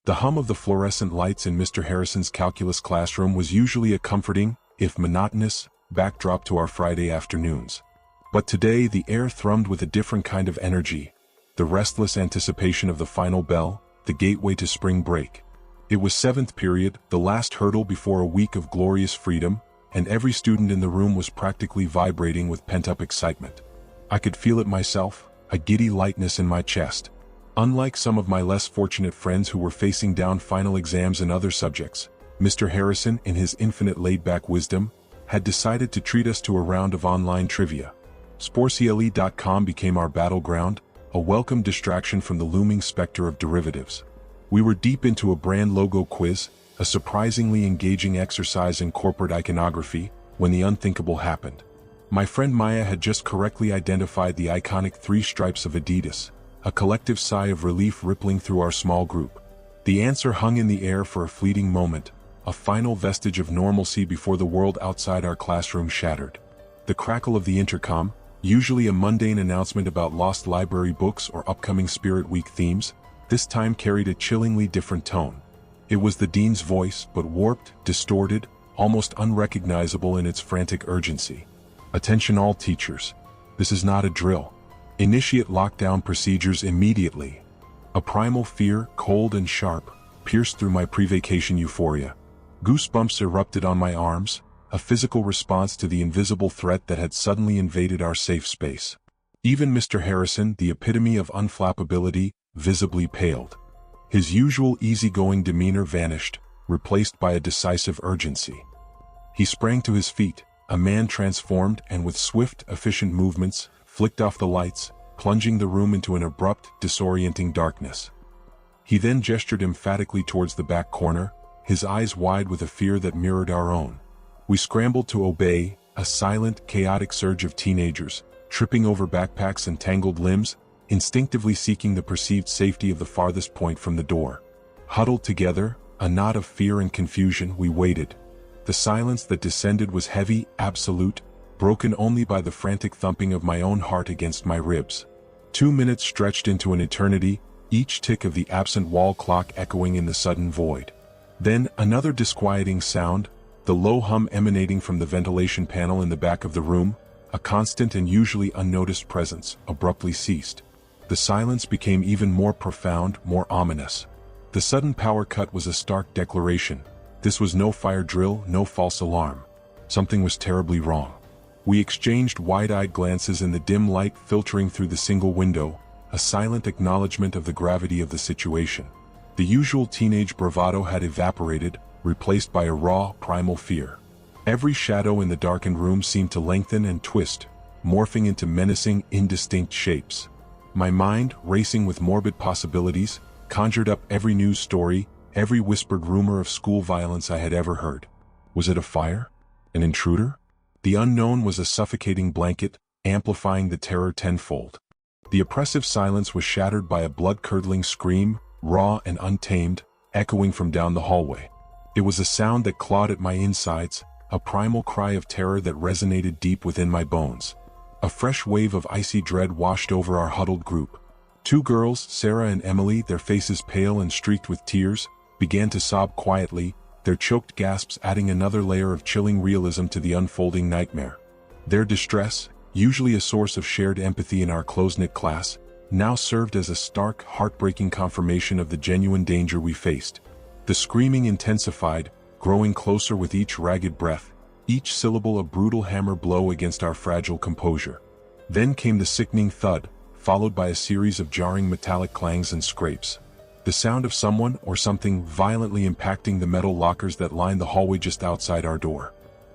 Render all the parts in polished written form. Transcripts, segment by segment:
The hum of the fluorescent lights in Mr. Harrison's calculus classroom was usually a comforting, if monotonous, backdrop to our Friday afternoons. But today the air thrummed with a different kind of energy, the restless anticipation of the final bell, the gateway to spring break. It was seventh period, the last hurdle before a week of glorious freedom, and every student in the room was practically vibrating with pent-up excitement. I could feel it myself, a giddy lightness in my chest. Unlike some of my less fortunate friends who were facing down final exams in other subjects, Mr. Harrison, in his infinite laid-back wisdom, had decided to treat us to a round of online trivia. Sportscle.com became our battleground, a welcome distraction from the looming specter of derivatives. We were deep into a brand logo quiz, a surprisingly engaging exercise in corporate iconography, when the unthinkable happened. My friend Maya had just correctly identified the iconic 3 stripes of Adidas, a collective sigh of relief rippling through our small group. The answer hung in the air for a fleeting moment, a final vestige of normalcy before the world outside our classroom shattered. The crackle of the intercom, usually a mundane announcement about lost library books or upcoming Spirit Week themes, this time carried a chillingly different tone. It was the dean's voice, but warped, distorted, almost unrecognizable in its frantic urgency. Attention all teachers. This is not a drill. Initiate lockdown procedures immediately. A primal fear, cold and sharp, pierced through my pre-vacation euphoria. Goosebumps erupted on my arms, a physical response to the invisible threat that had suddenly invaded our safe space. Even Mr. Harrison, the epitome of unflappability, visibly paled. His usual easygoing demeanor vanished, replaced by a decisive urgency. He sprang to his feet, a man transformed, and with swift, efficient movements, flicked off the lights, plunging the room into an abrupt, disorienting darkness. He then gestured emphatically towards the back corner, his eyes wide with a fear that mirrored our own. We scrambled to obey, a silent, chaotic surge of teenagers, tripping over backpacks and tangled limbs, instinctively seeking the perceived safety of the farthest point from the door. Huddled together, a knot of fear and confusion, we waited. The silence that descended was heavy, absolute, broken only by the frantic thumping of my own heart against my ribs. 2 minutes stretched into an eternity, each tick of the absent wall clock echoing in the sudden void. Then, another disquieting sound, the low hum emanating from the ventilation panel in the back of the room, a constant and usually unnoticed presence, abruptly ceased. The silence became even more profound, more ominous. The sudden power cut was a stark declaration. This was no fire drill, no false alarm. Something was terribly wrong. We exchanged wide-eyed glances in the dim light filtering through the single window, a silent acknowledgement of the gravity of the situation. The usual teenage bravado had evaporated, replaced by a raw, primal fear. Every shadow in the darkened room seemed to lengthen and twist, morphing into menacing, indistinct shapes. My mind, racing with morbid possibilities, conjured up every news story, every whispered rumor of school violence I had ever heard. Was it a fire? An intruder? The unknown was a suffocating blanket, amplifying the terror tenfold. The oppressive silence was shattered by a blood-curdling scream, raw and untamed, echoing from down the hallway. It was a sound that clawed at my insides, a primal cry of terror that resonated deep within my bones. A fresh wave of icy dread washed over our huddled group. 2 girls, Sarah and Emily, their faces pale and streaked with tears, began to sob quietly, their choked gasps adding another layer of chilling realism to the unfolding nightmare. Their distress, usually a source of shared empathy in our close-knit class, now served as a stark, heartbreaking confirmation of the genuine danger we faced. The screaming intensified, growing closer with each ragged breath, each syllable a brutal hammer blow against our fragile composure. Then came the sickening thud, followed by a series of jarring metallic clangs and scrapes. The sound of someone or something violently impacting the metal lockers that lined the hallway just outside our door.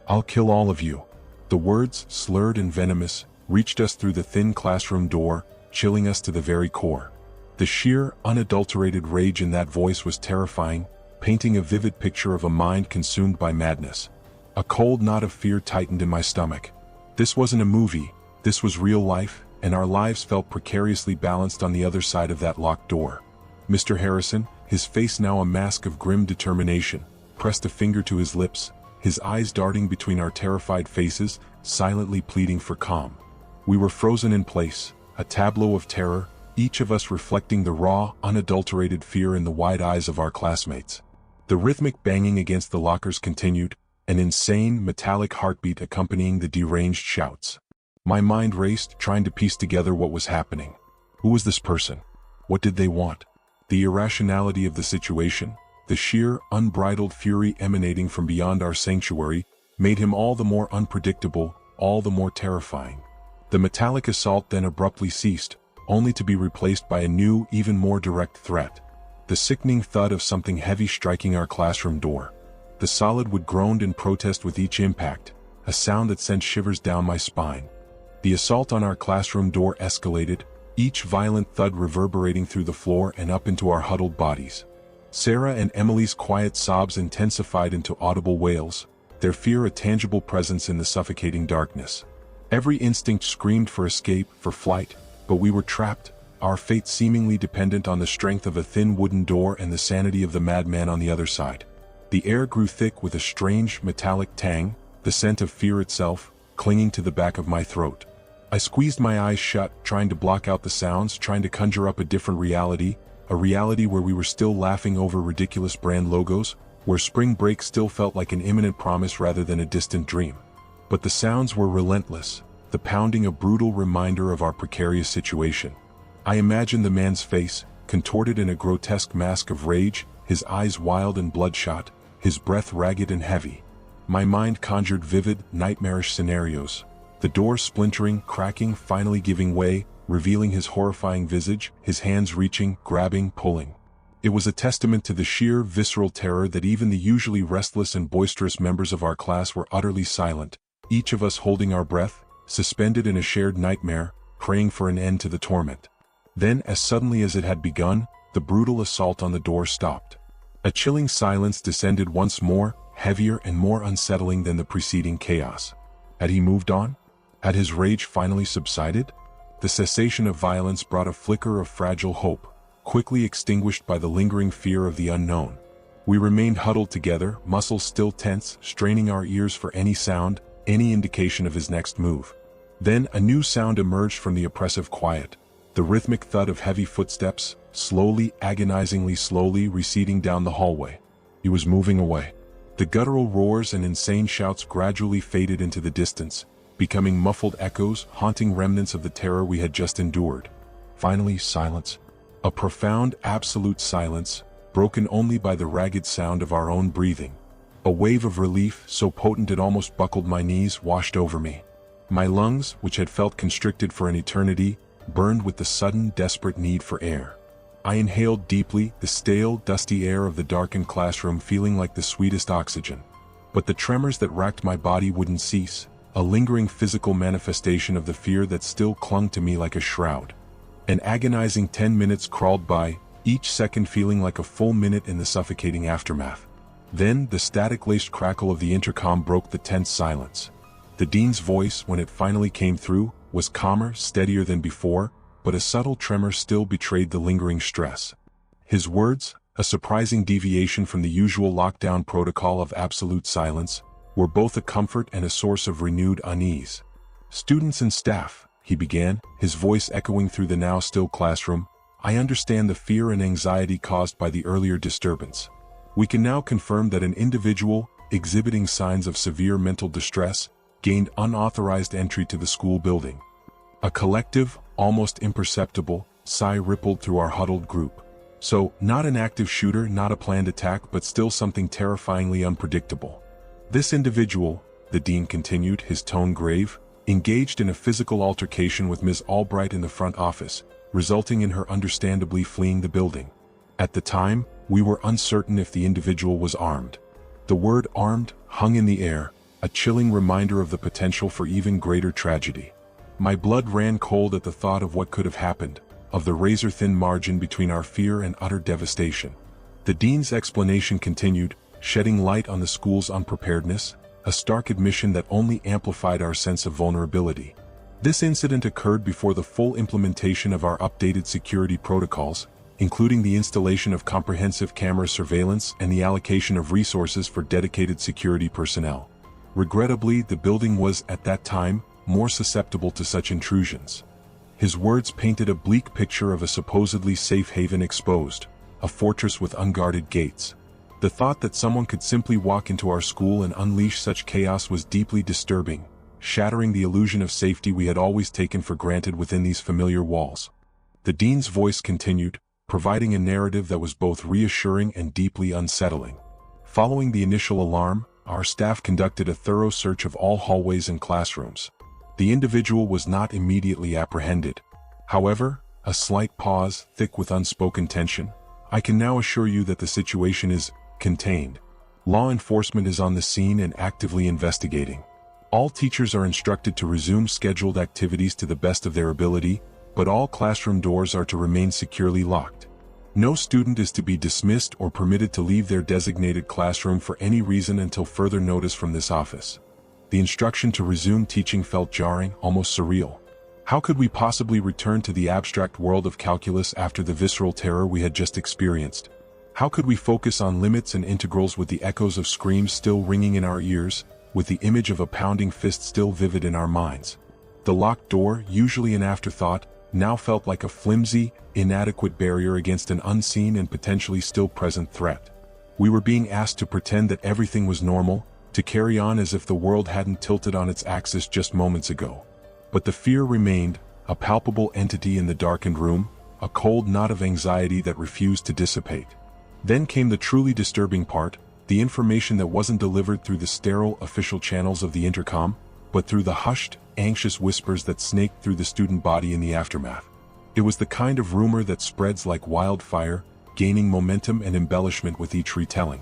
"I'll kill all of you." The words, slurred and venomous, reached us through the thin classroom door, chilling us to the very core. The sheer, unadulterated rage in that voice was terrifying, painting a vivid picture of a mind consumed by madness. A cold knot of fear tightened in my stomach. This wasn't a movie, this was real life, and our lives felt precariously balanced on the other side of that locked door. Mr. Harrison, his face now a mask of grim determination, pressed a finger to his lips, his eyes darting between our terrified faces, silently pleading for calm. We were frozen in place, a tableau of terror, each of us reflecting the raw, unadulterated fear in the wide eyes of our classmates. The rhythmic banging against the lockers continued, an insane, metallic heartbeat accompanying the deranged shouts. My mind raced, trying to piece together what was happening. Who was this person? What did they want? The irrationality of the situation, the sheer, unbridled fury emanating from beyond our sanctuary, made him all the more unpredictable, all the more terrifying. The metallic assault then abruptly ceased, only to be replaced by a new, even more direct threat. The sickening thud of something heavy striking our classroom door. The solid wood groaned in protest with each impact, a sound that sent shivers down my spine. The assault on our classroom door escalated, each violent thud reverberating through the floor and up into our huddled bodies. Sarah and Emily's quiet sobs intensified into audible wails, their fear a tangible presence in the suffocating darkness. Every instinct screamed for escape, for flight, but we were trapped, our fate seemingly dependent on the strength of a thin wooden door and the sanity of the madman on the other side. The air grew thick with a strange, metallic tang, the scent of fear itself, clinging to the back of my throat. I squeezed my eyes shut, trying to block out the sounds, trying to conjure up a different reality, a reality where we were still laughing over ridiculous brand logos, where spring break still felt like an imminent promise rather than a distant dream. But the sounds were relentless, the pounding a brutal reminder of our precarious situation. I imagined the man's face, contorted in a grotesque mask of rage, his eyes wild and bloodshot, his breath ragged and heavy. My mind conjured vivid, nightmarish scenarios. The door splintering, cracking, finally giving way, revealing his horrifying visage, his hands reaching, grabbing, pulling. It was a testament to the sheer, visceral terror that even the usually restless and boisterous members of our class were utterly silent, each of us holding our breath, suspended in a shared nightmare, praying for an end to the torment. Then, as suddenly as it had begun, the brutal assault on the door stopped. A chilling silence descended once more, heavier and more unsettling than the preceding chaos. Had he moved on? Had his rage finally subsided? The cessation of violence brought a flicker of fragile hope, quickly extinguished by the lingering fear of the unknown. We remained huddled together, muscles still tense, straining our ears for any sound, any indication of his next move. Then a new sound emerged from the oppressive quiet, the rhythmic thud of heavy footsteps, slowly, agonizingly slowly receding down the hallway. He was moving away. The guttural roars and insane shouts gradually faded into the distance, becoming muffled echoes, haunting remnants of the terror we had just endured. Finally, silence. A profound, absolute silence, broken only by the ragged sound of our own breathing. A wave of relief, so potent it almost buckled my knees, washed over me. My lungs, which had felt constricted for an eternity, burned with the sudden, desperate need for air. I inhaled deeply, the stale, dusty air of the darkened classroom feeling like the sweetest oxygen. But the tremors that racked my body wouldn't cease, a lingering physical manifestation of the fear that still clung to me like a shroud. An agonizing 10 minutes crawled by, each second feeling like a full minute in the suffocating aftermath. Then, the static-laced crackle of the intercom broke the tense silence. The dean's voice, when it finally came through, was calmer, steadier than before, but a subtle tremor still betrayed the lingering stress. His words, a surprising deviation from the usual lockdown protocol of absolute silence, were both a comfort and a source of renewed unease. "Students and staff," he began, his voice echoing through the now still classroom, "I understand the fear and anxiety caused by the earlier disturbance. We can now confirm that an individual, exhibiting signs of severe mental distress, gained unauthorized entry to the school building." A collective, almost imperceptible, sigh rippled through our huddled group. So, not an active shooter, not a planned attack, but still something terrifyingly unpredictable. "This individual," the dean continued, his tone grave, "engaged in a physical altercation with Ms. Albright in the front office, resulting in her understandably fleeing the building. At the time, we were uncertain if the individual was armed." The word armed hung in the air, a chilling reminder of the potential for even greater tragedy. My blood ran cold at the thought of what could have happened, of the razor-thin margin between our fear and utter devastation. The dean's explanation continued, shedding light on the school's unpreparedness, a stark admission that only amplified our sense of vulnerability. This incident occurred before the full implementation of our updated security protocols, including the installation of comprehensive camera surveillance and the allocation of resources for dedicated security personnel. Regrettably, the building was, at that time, more susceptible to such intrusions. His words painted a bleak picture of a supposedly safe haven exposed, a fortress with unguarded gates. The thought that someone could simply walk into our school and unleash such chaos was deeply disturbing, shattering the illusion of safety we had always taken for granted within these familiar walls. The dean's voice continued, providing a narrative that was both reassuring and deeply unsettling. Following the initial alarm, our staff conducted a thorough search of all hallways and classrooms. The individual was not immediately apprehended. However, a slight pause, thick with unspoken tension. I can now assure you that the situation is contained. Law enforcement is on the scene and actively investigating. All teachers are instructed to resume scheduled activities to the best of their ability, but all classroom doors are to remain securely locked. No student is to be dismissed or permitted to leave their designated classroom for any reason until further notice from this office. The instruction to resume teaching felt jarring, almost surreal. How could we possibly return to the abstract world of calculus after the visceral terror we had just experienced? How could we focus on limits and integrals with the echoes of screams still ringing in our ears, with the image of a pounding fist still vivid in our minds? The locked door, usually an afterthought, now felt like a flimsy, inadequate barrier against an unseen and potentially still present threat. We were being asked to pretend that everything was normal, to carry on as if the world hadn't tilted on its axis just moments ago. But the fear remained, a palpable entity in the darkened room, a cold knot of anxiety that refused to dissipate. Then came the truly disturbing part, the information that wasn't delivered through the sterile official channels of the intercom, but through the hushed, anxious whispers that snaked through the student body in the aftermath. It was the kind of rumor that spreads like wildfire, gaining momentum and embellishment with each retelling.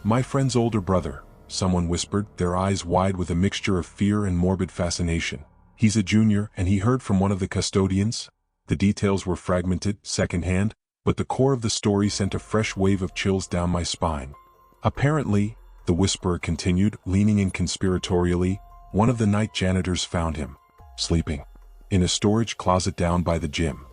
"My friend's older brother," someone whispered, their eyes wide with a mixture of fear and morbid fascination. "He's a junior, and he heard from one of the custodians." The details were fragmented, secondhand, but the core of the story sent a fresh wave of chills down my spine. "Apparently," the whisperer continued, leaning in conspiratorially, "one of the night janitors found him, sleeping, in a storage closet down by the gym."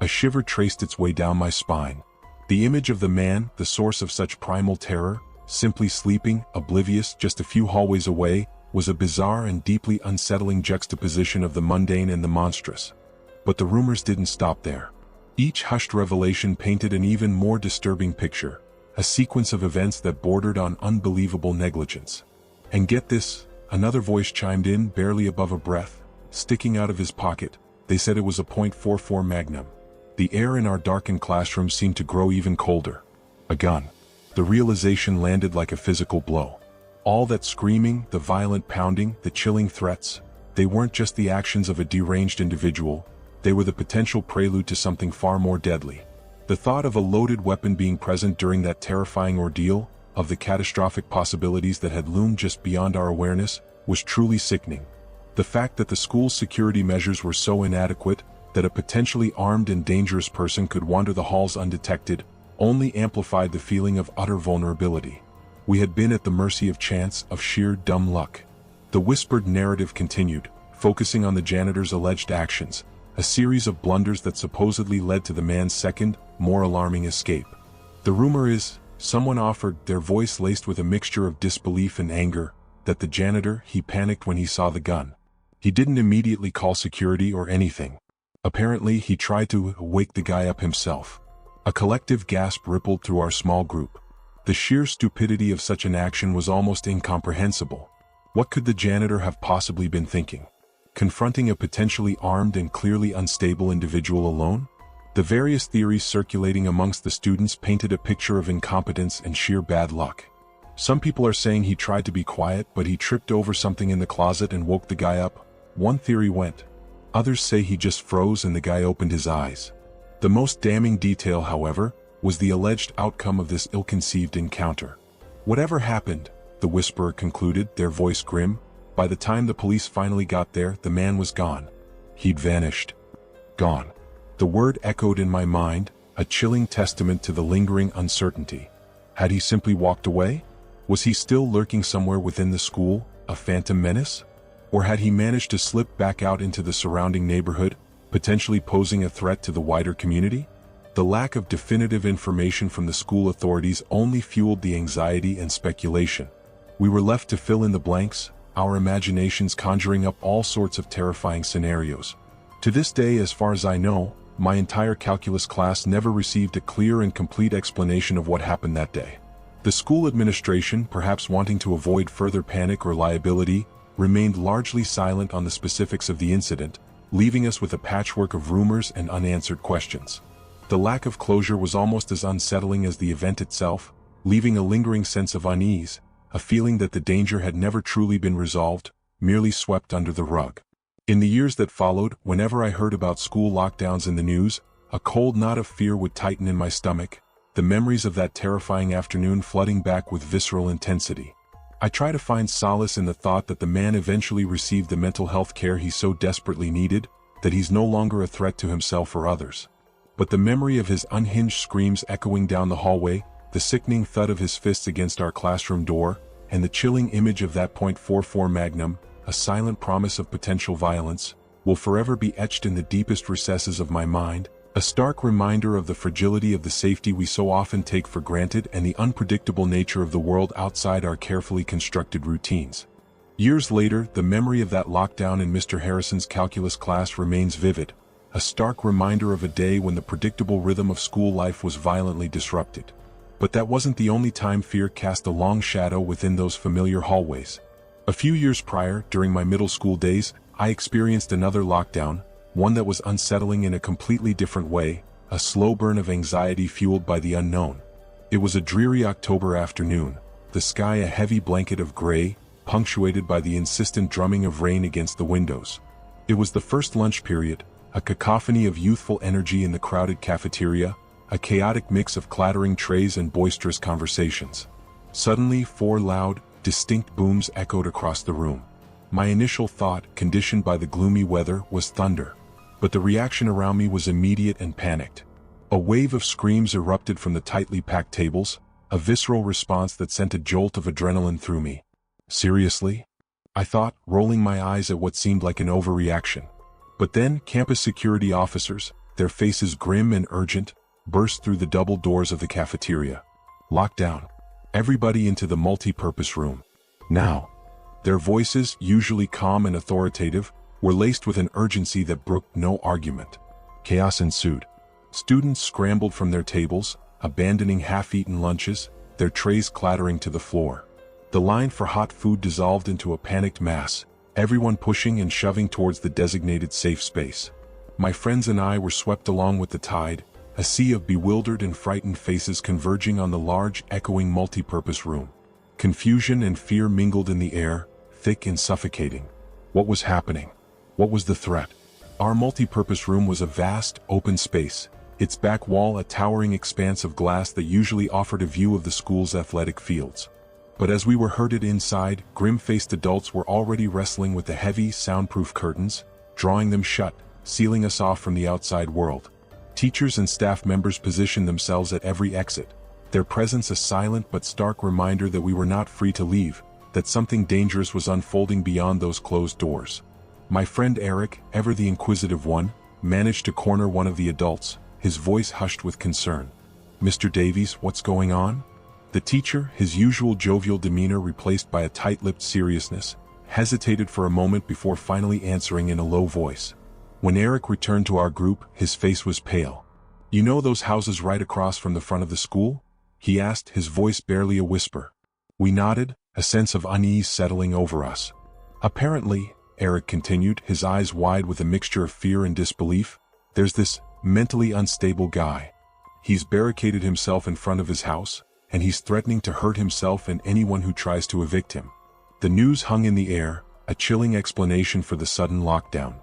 A shiver traced its way down my spine. The image of the man, the source of such primal terror, simply sleeping, oblivious, just a few hallways away, was a bizarre and deeply unsettling juxtaposition of the mundane and the monstrous. But the rumors didn't stop there. Each hushed revelation painted an even more disturbing picture, a sequence of events that bordered on unbelievable negligence. "And get this," another voice chimed in, barely above a breath, sticking out of his pocket. "They said it was a .44 Magnum." The air in our darkened classroom seemed to grow even colder. A gun. The realization landed like a physical blow. All that screaming, the violent pounding, the chilling threats, they weren't just the actions of a deranged individual, they were the potential prelude to something far more deadly. The thought of a loaded weapon being present during that terrifying ordeal, of the catastrophic possibilities that had loomed just beyond our awareness, was truly sickening. The fact that the school's security measures were so inadequate, that a potentially armed and dangerous person could wander the halls undetected, only amplified the feeling of utter vulnerability. We had been at the mercy of chance, of sheer dumb luck. The whispered narrative continued, focusing on the janitor's alleged actions, a series of blunders that supposedly led to the man's second, more alarming escape. "The rumor is," someone offered, their voice laced with a mixture of disbelief and anger, "that the janitor, he panicked when he saw the gun. He didn't immediately call security or anything. Apparently he tried to wake the guy up himself." A collective gasp rippled through our small group. The sheer stupidity of such an action was almost incomprehensible. What could the janitor have possibly been thinking? Confronting a potentially armed and clearly unstable individual alone? The various theories circulating amongst the students painted a picture of incompetence and sheer bad luck. Some people are saying he tried to be quiet, but he tripped over something in the closet and woke the guy up. One theory went. Others say he just froze and the guy opened his eyes. The most damning detail, however, was the alleged outcome of this ill-conceived encounter. "Whatever happened," the whisperer concluded, their voice grim, "by the time the police finally got there, the man was gone. He'd vanished. Gone." The word echoed in my mind, a chilling testament to the lingering uncertainty. Had he simply walked away? Was he still lurking somewhere within the school, a phantom menace? Or had he managed to slip back out into the surrounding neighborhood, potentially posing a threat to the wider community? The lack of definitive information from the school authorities only fueled the anxiety and speculation. We were left to fill in the blanks, our imaginations conjuring up all sorts of terrifying scenarios. To this day, as far as I know, my entire calculus class never received a clear and complete explanation of what happened that day. The school administration, perhaps wanting to avoid further panic or liability, remained largely silent on the specifics of the incident, leaving us with a patchwork of rumors and unanswered questions. The lack of closure was almost as unsettling as the event itself, leaving a lingering sense of unease, a feeling that the danger had never truly been resolved, merely swept under the rug. In the years that followed, whenever I heard about school lockdowns in the news, a cold knot of fear would tighten in my stomach, the memories of that terrifying afternoon flooding back with visceral intensity. I try to find solace in the thought that the man eventually received the mental health care he so desperately needed, that he's no longer a threat to himself or others. But the memory of his unhinged screams echoing down the hallway, the sickening thud of his fists against our classroom door, and the chilling image of that .44 Magnum, a silent promise of potential violence, will forever be etched in the deepest recesses of my mind, a stark reminder of the fragility of the safety we so often take for granted and the unpredictable nature of the world outside our carefully constructed routines. Years later, the memory of that lockdown in Mr. Harrison's calculus class remains vivid, a stark reminder of a day when the predictable rhythm of school life was violently disrupted. But that wasn't the only time fear cast a long shadow within those familiar hallways. A few years prior, during my middle school days, I experienced another lockdown, one that was unsettling in a completely different way, a slow burn of anxiety fueled by the unknown. It was a dreary October afternoon, the sky a heavy blanket of gray, punctuated by the insistent drumming of rain against the windows. It was the first lunch period, a cacophony of youthful energy in the crowded cafeteria, a chaotic mix of clattering trays and boisterous conversations. Suddenly, 4 loud, distinct booms echoed across the room. My initial thought, conditioned by the gloomy weather, was thunder. But the reaction around me was immediate and panicked. A wave of screams erupted from the tightly packed tables, a visceral response that sent a jolt of adrenaline through me. Seriously? I thought, rolling my eyes at what seemed like an overreaction. But then, campus security officers, their faces grim and urgent, burst through the double doors of the cafeteria. Lockdown. Everybody into the multi-purpose room. Now. Their voices, usually calm and authoritative, were laced with an urgency that brooked no argument. Chaos ensued. Students scrambled from their tables, abandoning half-eaten lunches, their trays clattering to the floor. The line for hot food dissolved into a panicked mass, everyone pushing and shoving towards the designated safe space. My friends and I were swept along with the tide, a sea of bewildered and frightened faces converging on the large, echoing multi-purpose room. Confusion and fear mingled in the air, thick and suffocating. What was happening? What was the threat? Our multi-purpose room was a vast, open space, its back wall a towering expanse of glass that usually offered a view of the school's athletic fields. But as we were herded inside, grim-faced adults were already wrestling with the heavy, soundproof curtains, drawing them shut, sealing us off from the outside world. Teachers and staff members positioned themselves at every exit, their presence a silent but stark reminder that we were not free to leave, that something dangerous was unfolding beyond those closed doors. My friend Eric, ever the inquisitive one, managed to corner one of the adults, his voice hushed with concern. "Mr. Davies, what's going on?" The teacher, his usual jovial demeanor replaced by a tight-lipped seriousness, hesitated for a moment before finally answering in a low voice. When Eric returned to our group, his face was pale. "You know those houses right across from the front of the school?" he asked, his voice barely a whisper. We nodded, a sense of unease settling over us. "Apparently," Eric continued, his eyes wide with a mixture of fear and disbelief, "there's this mentally unstable guy. He's barricaded himself in front of his house, and he's threatening to hurt himself and anyone who tries to evict him." The news hung in the air, a chilling explanation for the sudden lockdown.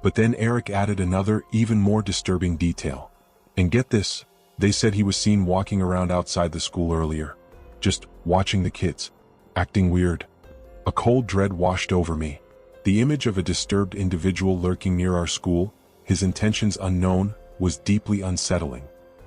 But then Eric added another, even more disturbing detail. "And get this, they said he was seen walking around outside the school earlier. Just watching the kids. Acting weird." A cold dread washed over me. The image of a disturbed individual lurking near our school, his intentions unknown, was deeply unsettling.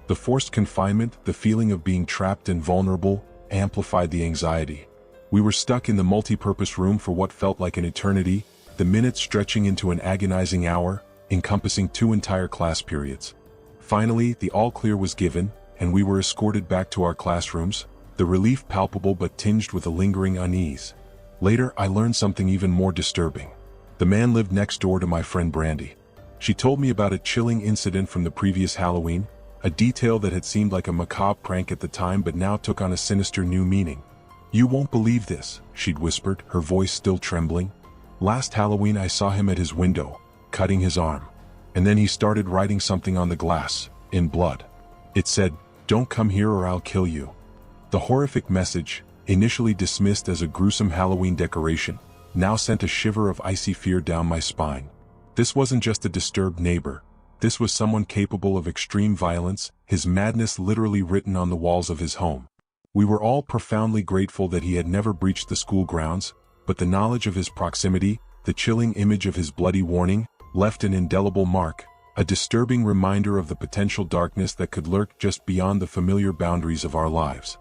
The forced confinement, the feeling of being trapped and vulnerable, amplified the anxiety. We were stuck in the multi-purpose room for what felt like an eternity, the minutes stretching into an agonizing hour, encompassing 2 entire class periods. Finally, the all-clear was given, and we were escorted back to our classrooms, the relief palpable but tinged with a lingering unease. Later, I learned something even more disturbing. The man lived next door to my friend Brandy. She told me about a chilling incident from the previous Halloween, a detail that had seemed like a macabre prank at the time but now took on a sinister new meaning. "You won't believe this," she'd whispered, her voice still trembling. "Last Halloween I saw him at his window, cutting his arm. And then he started writing something on the glass, in blood. It said, 'Don't come here or I'll kill you.'" The horrific message, initially dismissed as a gruesome Halloween decoration, now sent a shiver of icy fear down my spine. This wasn't just a disturbed neighbor. This was someone capable of extreme violence, his madness literally written on the walls of his home. We were all profoundly grateful that he had never breached the school grounds, but the knowledge of his proximity, the chilling image of his bloody warning, left an indelible mark, a disturbing reminder of the potential darkness that could lurk just beyond the familiar boundaries of our lives.